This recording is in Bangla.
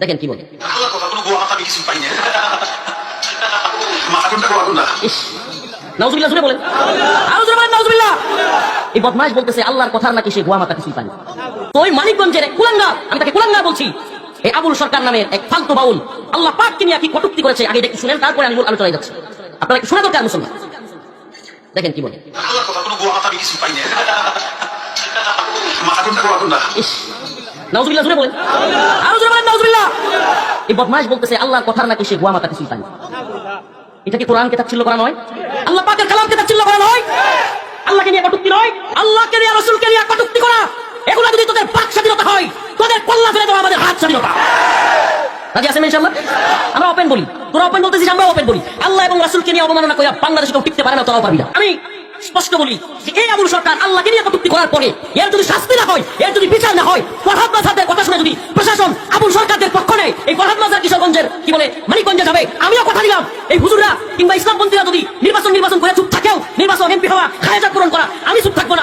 দেখেন কি বলে। আল্লাহর কথা কোনো গোয়া মাথা আমি কিছু পাই না। মাথা কোনটা গোয়া কোনটা? ইস, নাউজুবিল্লাহ জুড়ে বলেন, আরো জোরে বলেন নাউজুবিল্লাহ। এই বদমাশ বলতেছে আল্লাহর কথার নাকি সে গোয়া মাথা কিছুই পায় না। তো ওই মানিকগঞ্জের কুলাঙ্গার, আমি তাকে কুলাঙ্গার বলছি, এই আবুল সরকার নামে এক ফালতু বাউল আল্লাহ পাককে নিয়ে কি কটূক্তি করেছে আগে একটু শুনেন, তারপরে আমি আলোচনায় যাচ্ছি। আপনারা কি শোনা দরকার মুসলমান? দেখেন কি বলে। আল্লাহর কথা কোনো গোয়া মাথা আমি কিছু পাই না। মাথা কোনটা গোয়া কোনটা? ইস, নাউজুবিল্লাহ জুড়ে বলেন, আরো জোরে বলেন নাউজুবিল্লাহ। এই বদমাশ বলতেছে আল্লাহর কথার নাকি সে গোয়া মাথা কিছুই পায় না। এটা কি কোরআনকে তাচ্ছিল্য করা নয়? আল্লাহ পাকের কালামকে তাচ্ছিল্য করা নয়? আল্লাহকে নিয়ে কটূক্তি নয়? আল্লাহকে নিয়ে রাসূলকে নিয়ে কটূক্তি করা, এগুলো যদি তোদের বাক স্বাধীনতা হয়, তোদের কল্লা ফেলে দেওয়া আমাদের হাত স্বাধীনতা। রাজি আছেন ইনশাআল্লাহ? আমরা ওপেন বলি, তোরা ওপেন বলতেছিস, আমরা ওপেন বলি। আল্লাহ এবং রাসূলকে নিয়ে অবমাননা কইরা বাংলাদেশে কেউ টিকতে পারে না, তোরাও পারবি না। আমি স্পষ্ট বলি যে এই আবুল সরকার আল্লাহকে নিয়ে কটূক্তি করার পরে এর যদি শাস্তি না হয়, এর যদি বিচার না হয়, ফরহাদ মাযহারের কথা শুনে যদি প্রশাসন আবুল সরকারদের পক্ষ নেয়, এই ফরহাদ মাযহার কিশোরগঞ্জের কি বলে মানিকগঞ্জে যাবে। আমিও কথা দিলাম, এই হুজুররা কিংবা ইসলামপন্থীরা যদি নির্বাচন করে চুপ থাকেও, নির্বাচন এমপি হওয়া, খায়জাত পূরণ করা, আমি চুপ থাকবো না।